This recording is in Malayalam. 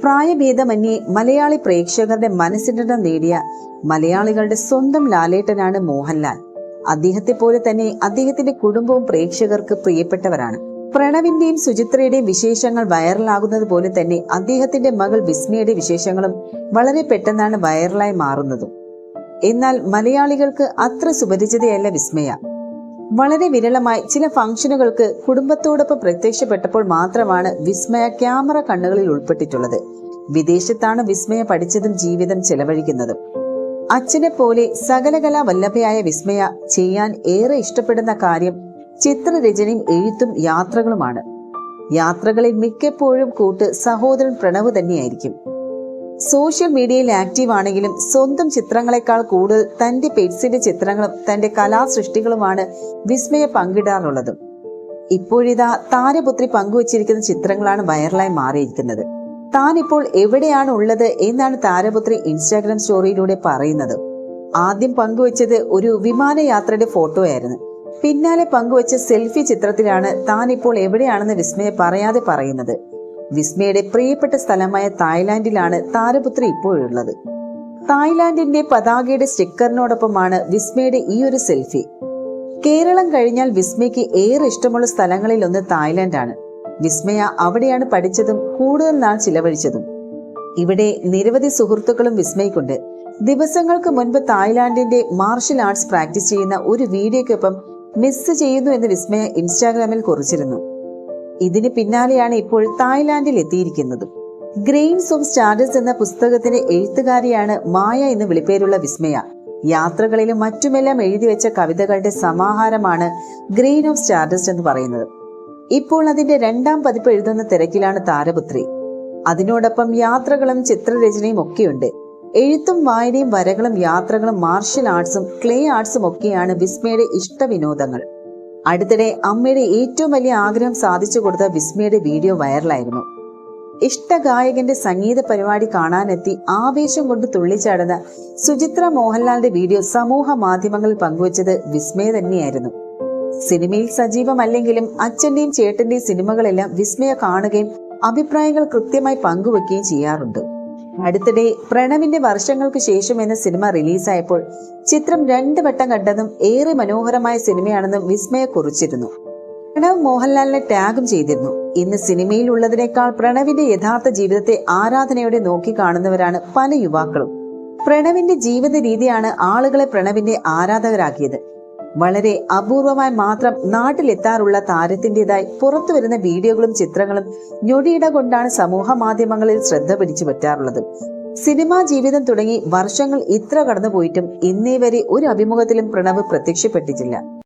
പ്രായഭേദമന്യേ മലയാളി പ്രേക്ഷകരുടെ മനസ്സിനിടം നേടിയ മലയാളികളുടെ സ്വന്തം ലാലേട്ടനാണ് മോഹൻലാൽ. അദ്ദേഹത്തെ പോലെ തന്നെ അദ്ദേഹത്തിന്റെ കുടുംബവും പ്രേക്ഷകർക്ക് പ്രിയപ്പെട്ടവരാണ്. പ്രണവിന്റെയും സുചിത്രയുടെയും വിശേഷങ്ങൾ വൈറലാകുന്നത് പോലെ തന്നെ അദ്ദേഹത്തിന്റെ മകൾ വിസ്മയുടെ വിശേഷങ്ങളും വളരെ പെട്ടെന്നാണ് വൈറലായി മാറുന്നതും. എന്നാൽ മലയാളികൾക്ക് അത്ര സുപരിചിതയല്ല വിസ്മയ. വളരെ വിരളമായി ചില ഫംഗ്ഷനുകൾക്ക് കുടുംബത്തോടൊപ്പം പ്രത്യക്ഷപ്പെട്ടപ്പോൾ മാത്രമാണ് വിസ്മയ ക്യാമറ കണ്ണുകളിൽ ഉൾപ്പെട്ടിട്ടുള്ളത്. വിദേശത്താണ് വിസ്മയ പഠിച്ചതും ജീവിതം ചെലവഴിക്കുന്നതും. അച്ഛനെ പോലെ സകലകലാ വല്ലഭയായ വിസ്മയ ചെയ്യാൻ ഏറെ ഇഷ്ടപ്പെടുന്ന കാര്യം ചിത്രരചനയും എഴുത്തും യാത്രകളുമാണ്. യാത്രകളിൽ മിക്കപ്പോഴും കൂട്ട് സഹോദരൻ പ്രണവ് തന്നെയായിരിക്കും. സോഷ്യൽ മീഡിയയിൽ ആക്റ്റീവ് ആണെങ്കിലും സ്വന്തം ചിത്രങ്ങളെക്കാൾ കൂടുതൽ തന്റെ പെറ്റ്സിന്റെ ചിത്രങ്ങളും തന്റെ കലാസൃഷ്ടികളുമാണ് വിസ്മയ പങ്കിടാറുള്ളതും. ഇപ്പോഴിതാ താരപുത്രി പങ്കുവച്ചിരിക്കുന്ന ചിത്രങ്ങളാണ് വൈറലായി മാറിയിരിക്കുന്നത്. താൻ ഇപ്പോൾ എവിടെയാണ് ഉള്ളത് എന്നാണ് താരപുത്രി ഇൻസ്റ്റാഗ്രാം സ്റ്റോറിയിലൂടെ പറയുന്നത്. ആദ്യം പങ്കുവച്ചത് ഒരു വിമാനയാത്രയുടെ ഫോട്ടോ ആയിരുന്നു. പിന്നാലെ പങ്കുവച്ച സെൽഫി ചിത്രത്തിലാണ് താൻ ഇപ്പോൾ എവിടെയാണെന്ന് വിസ്മയ പറയാതെ പറയുന്നത്. വിസ്മയുടെ പ്രിയപ്പെട്ട സ്ഥലമായ തായ്ലാന്റിലാണ് താരപുത്രി ഇപ്പോഴുള്ളത്. തായ്ലാന്റിന്റെ പതാകയുടെ സ്റ്റിക്കറിനോടൊപ്പമാണ് വിസ്മയുടെ ഈ ഒരു സെൽഫി. കേരളം കഴിഞ്ഞാൽ വിസ്മയ്ക്ക് ഏറെ ഇഷ്ടമുള്ള സ്ഥലങ്ങളിൽ ഒന്ന് തായ്ലാന്റാണ്. വിസ്മയ അവിടെയാണ് പഠിച്ചതും കൂടുതൽ നാൾ ചിലവഴിച്ചതും. ഇവിടെ നിരവധി സുഹൃത്തുക്കളും വിസ്മയ്ക്കുണ്ട്. ദിവസങ്ങൾക്ക് മുൻപ് തായ്ലാന്റിന്റെ മാർഷൽ ആർട്സ് പ്രാക്ടീസ് ചെയ്യുന്ന ഒരു വീഡിയോയ്ക്കൊപ്പം മിസ് ചെയ്യുന്നു എന്ന് വിസ്മയ ഇൻസ്റ്റാഗ്രാമിൽ കുറിച്ചിരുന്നു. ഇതിന് പിന്നാലെയാണ് ഇപ്പോൾ തായ്ലാന്റിൽ എത്തിയിരിക്കുന്നത്. ഗ്രെയിൻസ് ഓഫ് സ്റ്റാർഡസ്റ്റ് എന്ന പുസ്തകത്തിന്റെ എഴുത്തുകാരിയാണ് മായ എന്ന് വിളിപ്പേരുള്ള വിസ്മയ. യാത്രകളിലും മറ്റുമെല്ലാം എഴുതി വെച്ച കവിതകളുടെ സമാഹാരമാണ് ഗ്രെയിൻ ഓഫ് സ്റ്റാർഡസ്റ്റ് എന്ന് പറയുന്നത്. ഇപ്പോൾ അതിന്റെ 2ാം പതിപ്പ് എഴുതുന്ന തിരക്കിലാണ് താരപുത്രി. അതിനോടൊപ്പം യാത്രകളും ചിത്രരചനയും ഒക്കെയുണ്ട്. എഴുത്തും വായനയും വരകളും യാത്രകളും മാർഷൽ ആർട്സും ക്ലേ ആർട്സും ഒക്കെയാണ് വിസ്മയുടെ ഇഷ്ടവിനോദങ്ങൾ. അടുത്തിടെ അമ്മയുടെ ഏറ്റവും വലിയ ആഗ്രഹം സാധിച്ചു കൊടുത്ത വിസ്മയുടെ വീഡിയോ വൈറലായിരുന്നു. ഇഷ്ടഗായകന്റെ സംഗീത പരിപാടി കാണാനെത്തി ആവേശം കൊണ്ട് തുള്ളിച്ചാടുന്ന സുചിത്ര മോഹൻലാലിന്റെ വീഡിയോ സമൂഹ മാധ്യമങ്ങളിൽ പങ്കുവച്ചത് വിസ്മയ തന്നെയായിരുന്നു. സിനിമയിൽ സജീവമല്ലെങ്കിലും അച്ഛന്റെയും ചേട്ടന്റെയും സിനിമകളെല്ലാം വിസ്മയ കാണുകയും അഭിപ്രായങ്ങൾ കൃത്യമായി പങ്കുവെക്കുകയും ചെയ്യാറുണ്ട്. അടുത്തിടെ പ്രണവിന്റെ വർഷങ്ങൾക്ക് ശേഷം എന്ന സിനിമ റിലീസായപ്പോൾ ചിത്രം 2 വട്ടം കണ്ടതും ഏറെ മനോഹരമായ സിനിമയാണെന്നും വിസ്മയ കുറിച്ചിരുന്നു. പ്രണവ് മോഹൻലാലിനെ ടാഗും ചെയ്തിരുന്നു. ഇന്ന് സിനിമയിൽ ഉള്ളതിനേക്കാൾ പ്രണവിന്റെ യഥാർത്ഥ ജീവിതത്തെ ആരാധനയോടെ നോക്കിക്കാണുന്നവരാണ് പല യുവാക്കളും. പ്രണവിന്റെ ജീവിത രീതിയാണ് ആളുകളെ പ്രണവിന്റെ ആരാധകരാക്കിയത്. വളരെ അപൂർവമായി മാത്രം നാട്ടിലെത്താറുള്ള താരത്തിൻ്റെതായി പുറത്തു വരുന്ന വീഡിയോകളും ചിത്രങ്ങളും ഞൊടിയിട കൊണ്ടാണ് സമൂഹ മാധ്യമങ്ങളിൽ ശ്രദ്ധ പിടിച്ചു പറ്റാറുള്ളത്. സിനിമാ ജീവിതം തുടങ്ങി വർഷങ്ങൾ ഇത്ര കടന്നുപോയിട്ടും ഇന്നേ വരെ ഒരു അഭിമുഖത്തിലും പ്രണവ് പ്രത്യക്ഷപ്പെട്ടിട്ടില്ല.